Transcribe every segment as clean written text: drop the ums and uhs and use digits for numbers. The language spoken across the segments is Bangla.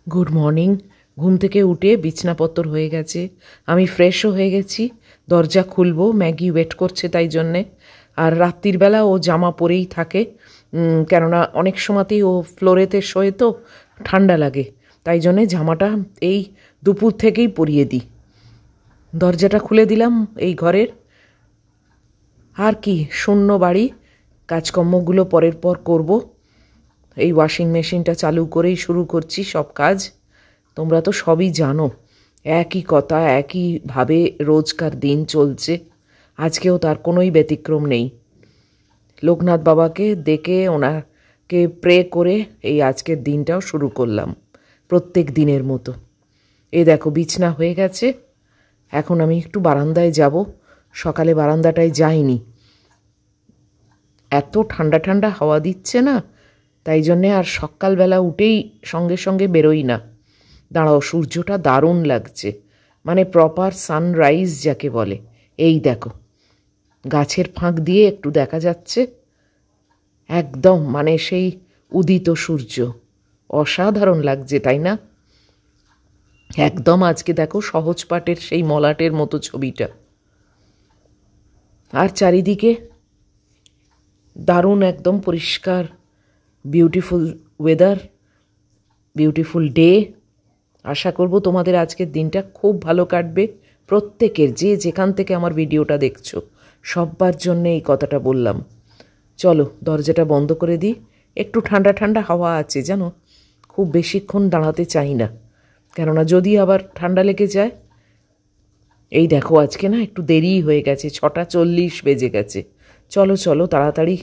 Good morning. ঘুম থেকে উঠে বিছনাপত্র হয়ে গেছে, আমি ফ্রেশও হয়ে গেছি। দরজা খুলবো, ম্যাগি ওয়েট করছে তাই জন্যে। আর রাত্রির বেলা ও জামা পরেই থাকে, কেননা অনেক সময়তেই ও ফ্লোরেতে শোয়ে তো ঠান্ডা লাগে, তাই জন্যে জামাটা এই দুপুর থেকেই পরিয়ে দিই। দরজাটা খুলে দিলাম এই ঘরের। আর কি, শূন্য বাড়ি, কাজকর্মগুলো পরের পর করব। এই ওয়াশিং মেশিনটা চালু করেই শুরু করছি সব কাজ। তোমরা তো সবই জানো, একই কথা একইভাবে রোজকার দিন চলছে। আজকেও তার কোনোই ব্যতিক্রম নেই। লোকনাথ বাবাকে ডেকে ওনাকে প্রে করে এই আজকের দিনটাও শুরু করলাম প্রত্যেক দিনের মতো। এই দেখো বিছনা হয়ে গেছে, এখন আমি একটু বারান্দায় যাব। সকালে বারান্দাটায় যাইনি, এত ঠান্ডা ঠান্ডা হাওয়া দিচ্ছে না, তাই জন্যে আর সকালবেলা উঠেই সঙ্গে সঙ্গে বেরোই না। দাঁড়াও, সূর্যটা দারুণ লাগছে, মানে প্রপার সানরাইজ যাকে বলে। এই দেখো গাছের ফাঁক দিয়ে একটু দেখা যাচ্ছে, একদম মানে সেই উদিত সূর্য। অসাধারণ লাগছে, তাই না? একদম আজকে দেখো সহজ পাটের সেই মলাটের মতো ছবিটা। আর চারিদিকে দারুণ একদম পরিষ্কার, বিউটিফুল ওয়েদার, বিউটিফুল ডে। আশা করব তোমাদের আজকের দিনটা খুব ভালো কাটবে। প্রত্যেকের, যে যেখান থেকে আমার ভিডিওটা দেখছো, সবার জন্যে এই কথাটা বললাম। চলো দরজাটা বন্ধ করে দিই। একটু ঠান্ডা ঠান্ডা হাওয়া আছে জানো, খুব বেশিক্ষণ দাঁড়াতে চাই না, কেননা যদি আবার ঠান্ডা লেগে যায়। এই দেখো আজকে না একটু দেরিই হয়ে গেছে, 6:40 বেজে গেছে। চলো চলো তাড়াতাড়ি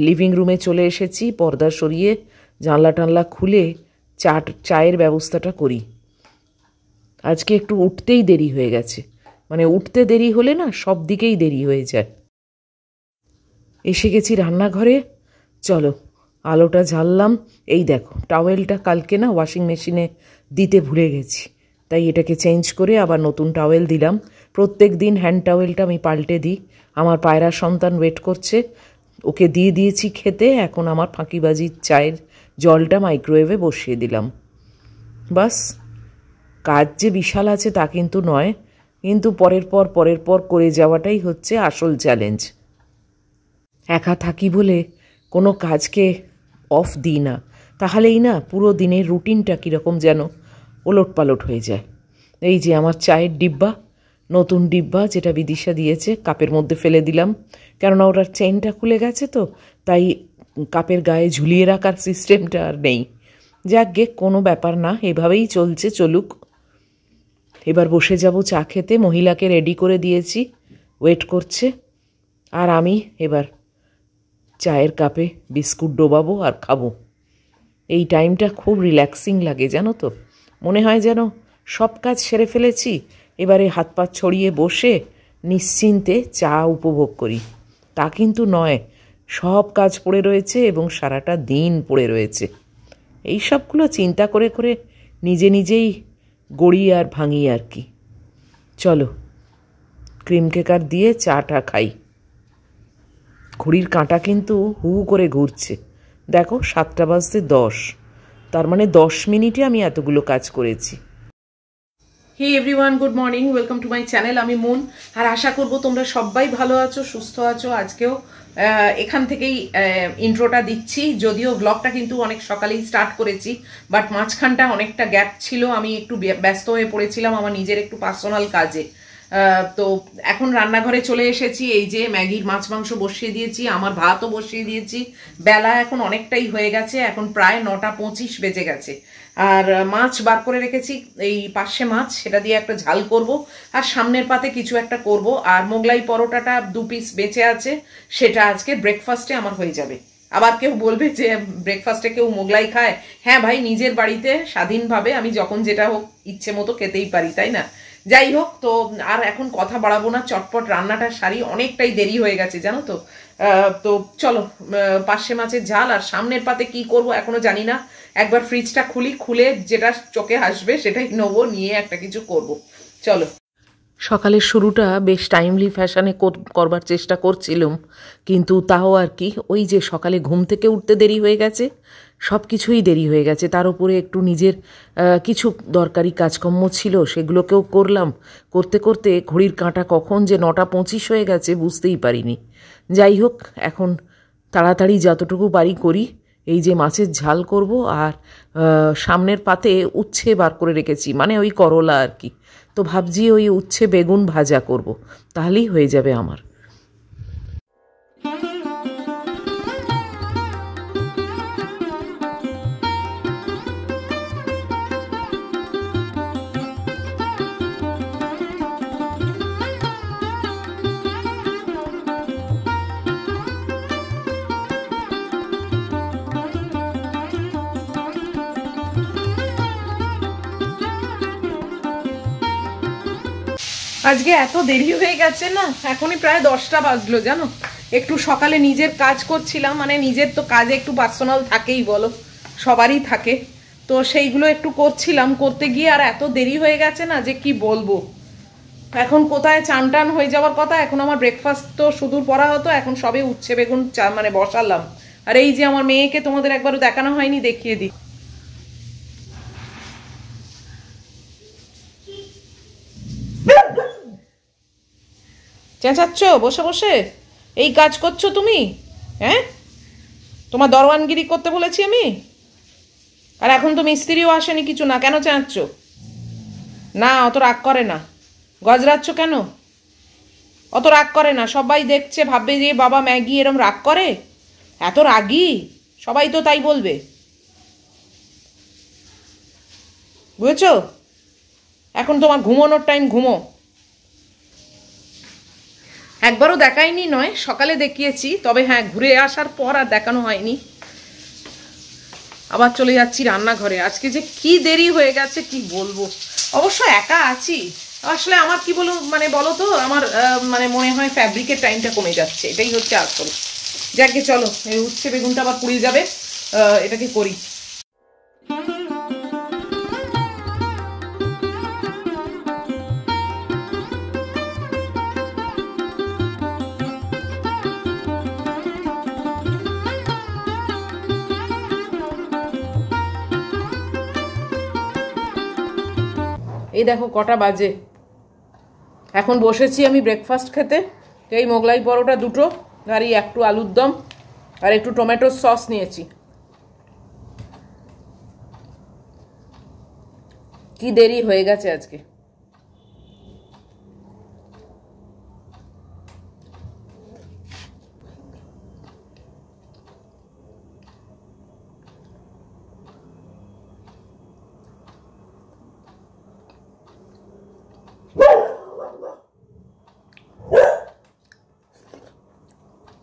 লিভিং রুমে চলে এসেছি। পর্দা সরিয়ে জানলা টানলা খুলে চায়ের ব্যবস্থাটা করি। আজকে একটু উঠতেই দেরি হয়ে গেছে, মানে উঠতে দেরি হলে না সব দিকেই দেরি হয়ে যায়। এসে গেছি রান্নাঘরে। চলো আলোটা জ্বাললাম। এই দেখো টাওয়েলটা কালকে না ওয়াশিং মেশিনে দিতে ভুলে গেছি, তাই এটাকে চেঞ্জ করে আবার নতুন টাওয়েল দিলাম। প্রত্যেক দিন হ্যান্ড টাওয়েলটা আমি পাল্টে দিই। আমার পায়রা সন্তান ওয়েট করছে, ওকে দিয়ে দিয়েছি খেতে। এখন আমার ফাঁকিবাজির চায়ের জলটা মাইক্রোওয়েভে বসিয়ে দিলাম। বাস, কাজ যে বিশাল আছে তা কিন্তু নয়, কিন্তু পরের পর করে যাওয়াটাই হচ্ছে আসল চ্যালেঞ্জ। একা থাকি বলে কোনো কাজকে অফ দিই না, তাহলেই না পুরো দিনের রুটিনটা কীরকম যেন ওলটপালট হয়ে যায়। এই যে আমার চায়ের ডিব্বা, নতুন ডিব্বা যেটা বিদিশা দিয়েছে, কাপের মধ্যে ফেলে দিলাম, কেননা ওটার চেনটা খুলে গেছে তো, তাই কাপের গায়ে ঝুলিয়ে রাখার সিস্টেমটা আর নেই। যাক গে, কোনো ব্যাপার না, এভাবেই চলছে, চলুক। এবার বসে যাব চা খেতে। মহিলাকে রেডি করে দিয়েছি, ওয়েট করছে। আর আমি এবার চায়ের কাপে বিস্কুট ডোবাবো আর খাবো। এই টাইমটা খুব রিল্যাক্সিং লাগে জানো তো, মনে হয় যেন সব কাজ সেরে ফেলেছি, এবারে হাত পা ছড়িয়ে বসে নিশ্চিন্তে চা উপভোগ করি। তা কিন্তু নয়, সব কাজ পড়ে রয়েছে এবং সারাটা দিন পড়ে রয়েছে। এই সবগুলো চিন্তা করে করে নিজেই গড়ি আর ভাঙি আর কি। চলো ক্রিম কেকার দিয়ে চাটা খাই। ঘড়ির কাঁটা কিন্তু হু করে ঘুরছে, দেখো 7:10, তার মানে 10 মিনিটে আমি এতগুলো কাজ করেছি। Hey everyone, good morning, welcome to my channel. আমি মুন, আর আশা করব তোমরা সবাই ভালো আছো, সুস্থ আছো। আজকেও এখান থেকেই ইন্ট্রোটা দিচ্ছি, যদিও ব্লগটা কিন্তু অনেক সকালেই স্টার্ট করেছি, বাট মাঝখানটা অনেকটা গ্যাপ ছিল। আমি একটু ব্যস্ত হয়ে পড়েছিলাম আমার নিজের একটু পার্সোনাল কাজে। তো এখন রান্নাঘরে চলে এসেছি। এই যে ম্যাগির মাছ মাংস বসিয়ে দিয়েছি, আমার ভাতও বসিয়ে দিয়েছি। বেলা এখন অনেকটাই হয়ে গেছে, এখন প্রায় 9:25 বেজে গেছে। আর মাছ বার করে রেখেছি, এই পার্শে মাছ, সেটা দিয়ে একটা ঝাল করব, আর সামনের পাতে কিছু একটা করব। আর মোগলাই পরোটাটা 2 পিস বেঁচে আছে, সেটা আজকে ব্রেকফাস্টে আমার হয়ে যাবে। আবার কেউ বলবে যে ব্রেকফাস্টে কেউ মোগলাই খায়। হ্যাঁ ভাই, নিজের বাড়িতে স্বাধীনভাবে আমি যখন যেটা হোক ইচ্ছে মতো খেতেই পারি, তাই না? যাই হোক, তো আর এখন কথা বাড়াবো না, চটপট রান্নাটা সারি, অনেকটাই দেরি হয়ে গেছে জানো তো। তো চলো, পার্শে মাছের ঝাল আর সামনের পাতে কি করব এখনো জানি না। একবার ফ্রিজটা খুলে যেটা চোখে আসবে সেটাই নেবো, নিয়ে একটা কিছু করব। চলো। সকালের শুরুটা বেশ টাইমলি ফ্যাশনে করবার চেষ্টা করছিলাম, কিন্তু তাও আর কি, ওই যে সকালে ঘুম থেকে উঠতে দেরি হয়ে গেছে, সব কিছুই দেরি হয়ে গেছে। তার উপরে একটু নিজের কিছু দরকারি কাজকর্ম ছিল, সেগুলোকেও করলাম। করতে করতে ঘড়ির কাঁটা কখন যে 9:25 হয়ে গেছে বুঝতেই পারিনি। যাই হোক, এখন তাড়াতাড়ি যতটুকু পারি করি। এই যে মাছের ঝাল করব, আর সামনের পাতে উচ্ছে বার করে রেখেছি, মানে ওই করলা আর কি। তো ভাবছি ওই উচ্ছে বেগুন ভাজা করব, তাহলেই হয়ে যাবে আমার। আজকে এত দেরি হয়ে গেছে না, এখনই প্রায় 10টা বাজলো জানো। একটু সকালে নিজের কাজ করছিলাম, মানে নিজের তো কাজে একটু পার্সোনাল থাকেই বলো, সবারই থাকে, তো সেইগুলো একটু করছিলাম। করতে গিয়ে আর এত দেরি হয়ে গেছে না যে কি বলবো। এখন কোথায় চান টান হয়ে যাওয়ার কথা, এখন আমার ব্রেকফাস্ট তো সুদূর পড়া হতো, এখন সবে উচ্ছে বেগুন মানে বসালাম। আর এই যে আমার মেয়েকে তোমাদের একবারও দেখানো হয়নি, দেখিয়ে দিই। চেঁচাচ্ছ বসে বসে? এই কাজ করছো তুমি? হ্যাঁ, তোমার দরওয়ানগিরি করতে বলেছি আমি? আর এখন তো মিস্ত্রিও আসেনি কিছু না, কেন চেঁচাচ্ছ? না, অত রাগ করে না। গজরাচ্ছ কেন? অত রাগ করে না, সবাই দেখছে, ভাববে যে বাবা ম্যাগি এরম রাগ করে, এত রাগী, সবাই তো তাই বলবে, বুঝেছো? এখন তোমার ঘুমানোর টাইম, ঘুমো। একবারও দেখাইনি নয়, সকালে দেখিয়েছি, তবে হ্যাঁ ঘুরে আসার পর আর দেখানো হয়নি। আবার চলে যাচ্ছি রান্নাঘরে। আজকে যে কি দেরি হয়ে গেছে কি বলবো। অবশ্য একা আছি, আসলে আমার কি বলো তো, আমার মানে মনে হয় ফ্যাব্রিকের টাইমটা কমে যাচ্ছে, এটাই হচ্ছে আসল। যাকে চলো, এই উচ্ছে বেগুনটা আবার পুড়িয়ে যাবে, এটাকে করি। এই দেখো কটা বাজে, এখন বসেছি আমি ব্রেকফাস্ট খেতে। এই মোগলাই পরোটা 2টো, আর এই একটু আলুর দম, আর একটু টমেটোর সস নিয়েছি। কি দেরি হয়ে গেছে আজকে।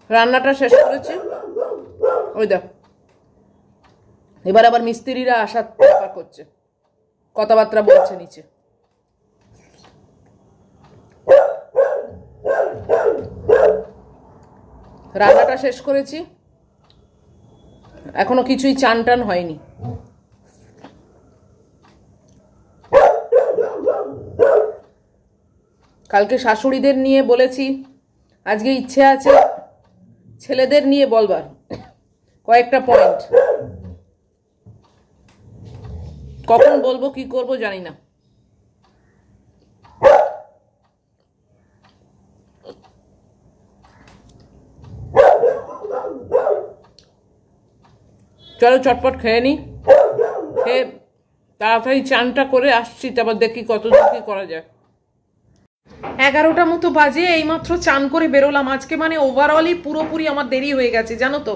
রান্নাটা শেষ করেছি, ওই দেখো এবার আবার মিস্ত্রিরা আসার ব্যাপার করছে, কথাবার্তা বলছে নিচে। রান্নাটা শেষ করেছি, এখনো কিছুই চান টান হয়নি। কালকে শাশুড়িদের নিয়ে বলেছি, আজকে ইচ্ছে আছে ছেলেদের নিয়ে বলবার কয়েকটা পয়েন্ট। কখন বলবো কি করব জানি না। চলো চটপট খেয়ে নি, খেয়ে তাড়াতাড়ি চানটা করে আসছি, তারপর দেখি কতদূর কি করা যায়। 11টা মতো বাজে, এইমাত্র চান করে বেরোলাম। আজকে মানে ওভারঅলই পুরোপুরি আমার দেরি হয়ে গেছে জানো তো।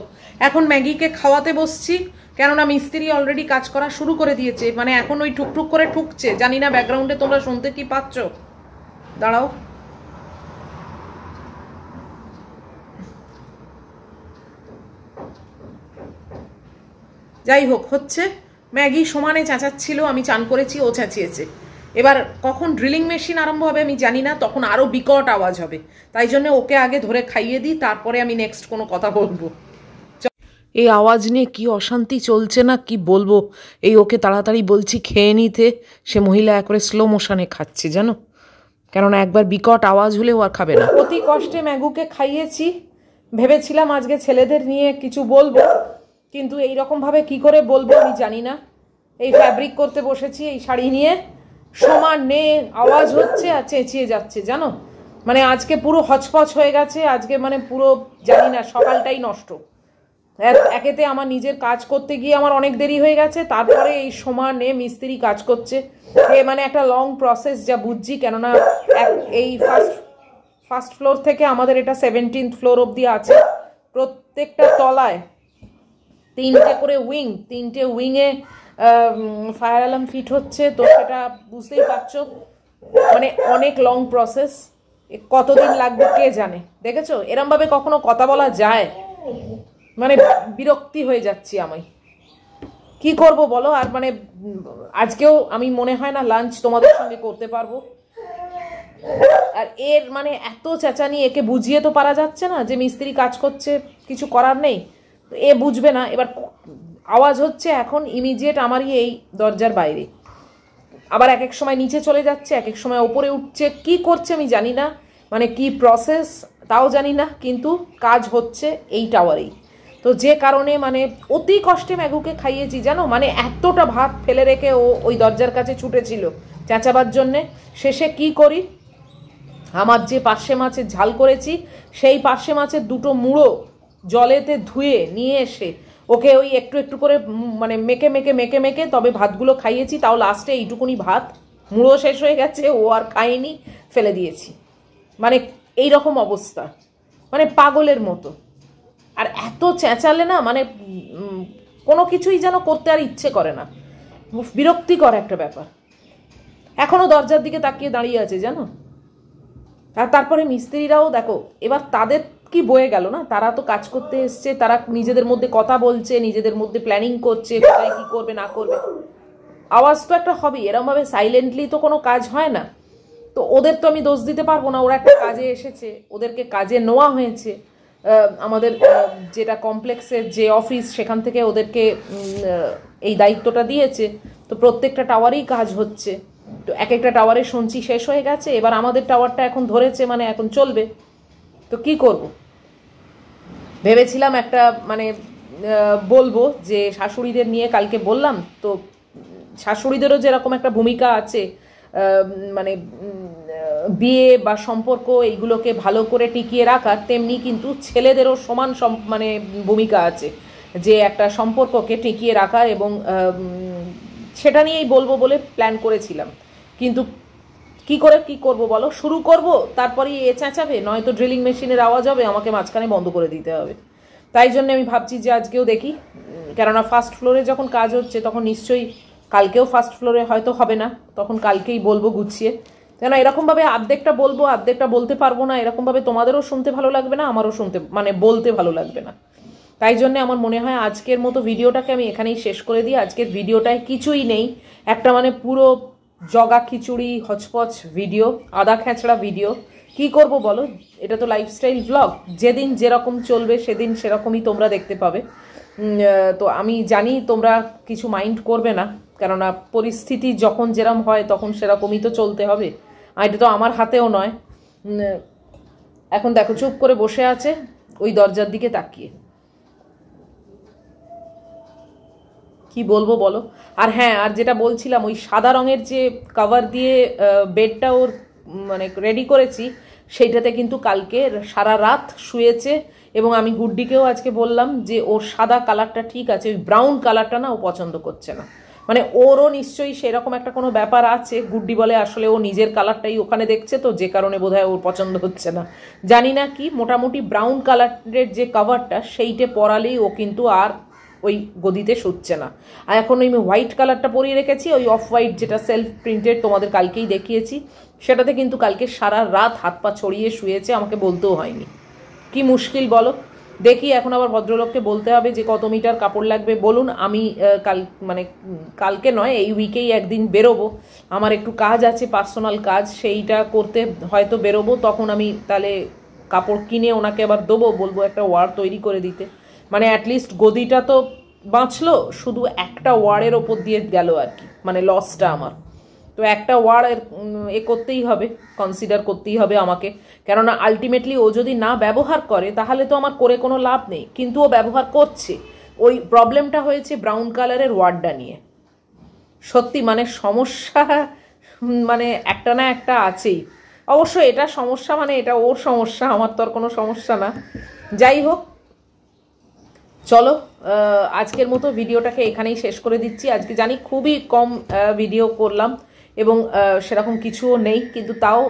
এখন ম্যাগিকে খাওয়াতে বসছি, কেননা মিস্ত্রি অলরেডি কাজ করা শুরু করে দিয়েছে, মানে এখন ওই টুকটুক করে ঠুকছে। জানি না ব্যাকগ্রাউন্ডে তোমরা শুনতে কি পাচ্ছ, দাঁড়াও। যাই হোক, হচ্ছে ম্যাগি সমানে চেঁচাচ্ছিল, আমি চান করেছি, ও চেঁচিয়েছে। এবার কখন ড্রিলিং মেশিন আরম্ভ হবে আমি জানি না, তখন আরও বিকট আওয়াজ হবে, তাই জন্য ওকে আগে ধরে খাইয়ে দিই, তারপরে আমি নেক্সট কোনো কথা বলবো। এই আওয়াজ নিয়ে কি অশান্তি চলছে না কি বলবো। এই ওকে তাড়াতাড়ি বলছি খেয়ে নিতে, সে মহিলা একবারে স্লো মোশনে খাচ্ছে জানো। কেননা একবার বিকট আওয়াজ হলেও আর খাবে না। অতি কষ্টে ম্যাগুকে খাইয়েছি, ভেবেছিলাম আজকে ছেলেদের নিয়ে কিছু বলবো, কিন্তু এইরকমভাবে কি করে বলবো আমি জানি না। এই ফ্যাব্রিক করতে বসেছি এই শাড়ি নিয়ে, সমান নে আওয়াজ হচ্ছে আর চেঁচিয়ে যাচ্ছে জানো, মানে আজকে পুরো হচপচ হয়ে গেছে আজকে, মানে পুরো জানি না সকালটাই নষ্ট। একেতে আমার নিজের কাজ করতে গিয়ে আমার অনেক দেরি হয়ে গেছে, তারপরে এই সমানে মিস্ত্রি কাজ করছে, মানে একটা লং প্রসেস যা বুঝছি, কেননা এই ফার্স্ট ফ্লোর থেকে আমাদের এটা 17th ফ্লোর অবধি আছে। প্রত্যেকটা তলায় 3টে করে উইং, 3টে উইংয়ে ফায়ার অ্যালার্ম ফিট হচ্ছে, তো সেটা বুঝতেই পারছো মানে অনেক লং প্রসেস, কতদিন লাগবে কে জানে। দেখেছো এরমভাবে কখনো কথা বলা যায়? মানে বিরক্তি হয়ে যাচ্ছি আমি, কি করব বলো। আর মানে আজকেও আমি মনে হয় না লাঞ্চ তোমাদের সঙ্গে করতে পারবো। আর এর মানে এত চেঁচানি, একে বুঝিয়ে তো পারা যাচ্ছে না যে মিস্ত্রি কাজ করছে, কিছু করার নেই, এ বুঝবে না। এবার আওয়াজ হচ্ছে এখন ইমিডিয়েট আমারই এই দরজার বাইরে, আবার এক এক সময় নিচে চলে যাচ্ছে, এক এক সময় ওপরে উঠছে, কি করছে আমি জানি না, মানে কি প্রসেস তাও জানি না, কিন্তু কাজ হচ্ছে এই টাওয়ারেই। তো যে কারণে মানে অতি কষ্টে ম্যাগুকে খাইয়েছি জানো, মানে এতটা ভাত ফেলে রেখে ও ওই দরজার কাছে ছুটেছিল চেঁচাবার জন্যে। শেষে কি করি, আমার যে পার্শে মাছের ঝাল করেছি সেই পার্শে মাছের 2টো মুড়ো জলেতে ধুয়ে নিয়ে এসে ওকে ওই একটু একটু করে মানে মেখে তবে ভাতগুলো খাইয়েছি। তাও লাস্টে এইটুকুনি ভাত, মুড়ো শেষ হয়ে গেছে, ও আর খায়নি, ফেলে দিয়েছি। মানে এই রকম অবস্থা, মানে পাগলের মতো। আর এত চেঁচালে না মানে কোনো কিছুই যেন করতে আর ইচ্ছে করে না, বিরক্তিকর একটা ব্যাপার। এখনো দরজার দিকে তাকিয়ে দাঁড়িয়ে আছে জানো। আর তারপরে মিস্ত্রিরাও দেখো, এবার তাদের কি বয়ে গেল না, তারা তো কাজ করতে এসছে, তারা নিজেদের মধ্যে কথা বলছে, নিজেদের মধ্যে প্ল্যানিং করছে কোথায় কি করবে না করবে, আওয়াজ তো একটা হবেই। এরমভাবে সাইলেন্টলি তো কোনো কাজ হয় না। তো ওদের তো আমি দোষ দিতে পারবো না, ওরা একটা কাজে এসেছে, ওদেরকে কাজে নেওয়া হয়েছে, আমাদের যেটা কমপ্লেক্সের যে অফিস সেখান থেকে ওদেরকে এই দায়িত্বটা দিয়েছে। তো প্রত্যেকটা টাওয়ারেই কাজ হচ্ছে, তো এক একটা টাওয়ারে শুনছি শেষ হয়ে গেছে, এবার আমাদের টাওয়ারটা এখন ধরেছে, মানে এখন চলবে। তো কি করব, ভেবেছিলাম একটা মানে বলবো যে শাশুড়িদের নিয়ে কালকে বললাম, তো শাশুড়িদেরও যেরকম একটা ভূমিকা আছে মানে বিয়ে বা সম্পর্ক এইগুলোকে ভালো করে টিকিয়ে রাখার, তেমনি কিন্তু ছেলেদেরও সমান মানে ভূমিকা আছে যে একটা সম্পর্ককে টিকিয়ে রাখার, এবং সেটা নিয়েই বলবো বলে প্ল্যান করেছিলাম। কিন্তু কি করব বলো, শুরু করব তারপরে এ চেঁচাবে, নয়তো ড্রিলিং মেশিনের আওয়াজ হবে, আমাকে মাঝখানে বন্ধ করে দিতে হবে। তাই জন্য আমি ভাবছি যে আজকেও দেখি, কেননা ফার্স্ট ফ্লোরে যখন কাজ হচ্ছে তখন নিশ্চয়ই কালকেও ফার্স্ট ফ্লোরে হয়তো হবে না, তখন কালকেই বলবো গুছিয়ে। কেন এরকমভাবে আর্ধেকটা বলবো আর্ধেকটা বলতে পারবো না, এরকমভাবে তোমাদেরও শুনতে ভালো লাগবে না, আমারও শুনতে মানে বলতে ভালো লাগবে না। তাই জন্য আমার মনে হয় আজকের মতো ভিডিওটাকে আমি এখানেই শেষ করে দিই। আজকের ভিডিওটায় কিছুই নেই, একটা মানে পুরো জগা খিচুড়ি হচপচ ভিডিও, আদা খেঁচড়া ভিডিও। কি করব বলো, এটা তো লাইফস্টাইল ব্লগ, যেদিন যেরকম চলবে সেদিন সেরকমই তোমরা দেখতে পাবে। তো আমি জানি তোমরা কিছু মাইন্ড করবে না, কেননা পরিস্থিতি যখন যেরকম হয় তখন সেরকমই তো চলতে হবে, আর এটা তো আমার হাতেও নয়। এখন দেখো চুপ করে বসে আছে ওই দরজার দিকে তাকিয়ে, কি বলবো বলো। আর হ্যাঁ, আর যেটা বলছিলাম, ওই সাদা রঙের যে কভার দিয়ে বেডটা ওর মানে রেডি করেছি, সেইটাতে কিন্তু কালকে সারা রাত শুয়েছে, এবং আমি গুড্ডিকেও আজকে বললাম যে ওর সাদা কালারটা ঠিক আছে, ওই ব্রাউন কালারটা না ও পছন্দ করছে না। মানে ওরও নিশ্চয়ই সেরকম একটা কোনো ব্যাপার আছে, গুড্ডি বলে আসলে ও নিজের কালারটাই ওখানে দেখছে, তো যে কারণে বোধহয় ওর পছন্দ হচ্ছে না, জানি না কি। মোটামুটি ব্রাউন কালারের যে কভারটা সেইটে পরালেই ও কিন্তু আর ওই গদিতে শুচ্ছে না। আর এখন ওই হোয়াইট কালারটা পরিয়ে রেখেছি, ওই অফ হোয়াইট যেটা সেলফ প্রিন্টেড তোমাদের কালকেই দেখিয়েছি, সেটাতে কিন্তু কালকে সারা রাত হাত পা ছড়িয়ে শুয়েছে, আমাকে বলতেও হয়নি। কি মুশকিল বলো। দেখি এখন আবার ভদ্রলোককে বলতে হবে যে কত মিটার কাপড় লাগবে বলুন, আমি মানে কালকে নয় এই উইকেই একদিন বেরোবো, আমার একটু কাজ আছে পার্সোনাল কাজ, সেইটা করতে হয়তো বেরোবো, তখন আমি তাহলে কাপড় কিনে ওনাকে আবার দেবো, বলবো একটা ওয়ার তৈরি করে দিতে, মানে অ্যাটলিস্ট গদিটা তো বাঁচলো, শুধু একটা ওয়ারের ওপর দিয়ে গেল আর কি, মানে লসটা আমার। তো তো একটা ওয়ার্ড এ করতেই হবে, কনসিডার করতেই হবে আমাকে, কেননা আলটিমেটলি ও যদি না ব্যবহার করে তাহলে তো আমার করে কোনো লাভ নেই, কিন্তু ও ব্যবহার করছে। ওই প্রবলেমটা হয়েছে ব্রাউন কালারের ওয়ার্ডটা নিয়ে। সত্যি মানে সমস্যা মানে একটা না একটা আছেই। অবশ্য এটা সমস্যা মানে এটা ওর সমস্যা, আমার তো আর কোনো সমস্যা না। যাই হোক, চলো আজকের মতো ভিডিওটাকে এখানেই শেষ করে দিচ্ছি। আজকে জানি খুবই কম ভিডিও করলাম এবং সেরকম কিছুও নেই, কিন্তু তাও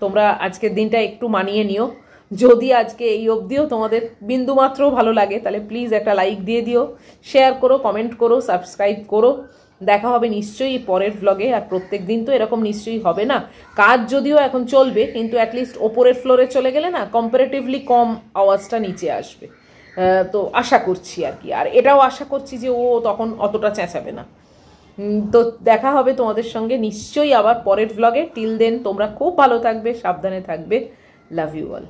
তোমরা আজকের দিনটা একটু মানিয়ে নিও। যদি আজকে এই অবধিও তোমাদের বিন্দুমাত্রও ভালো লাগে তাহলে প্লিজ একটা লাইক দিয়ে দিও, শেয়ার করো, কমেন্ট করো, সাবস্ক্রাইব করো। দেখা হবে নিশ্চয়ই পরের ব্লগে। আর প্রত্যেক দিন তো এরকম নিশ্চয়ই হবে না, কাজ যদিও এখন চলবে, কিন্তু অ্যাটলিস্ট ওপরের ফ্লোরে চলে গেলে না কম্পারেটিভলি কম আওয়াজটা নিচে আসবে। তো আশা করছি আর কি, আর এটাও আশা করছি যে ও তখন অতটা চেঁচাবে না। তো দেখা হবে তোমাদের সঙ্গে নিশ্চয়ই আবার পরের ব্লগে। টিল দেন তোমরা খুব ভালো থাকবে, সাবধানে থাকবে। Love you all.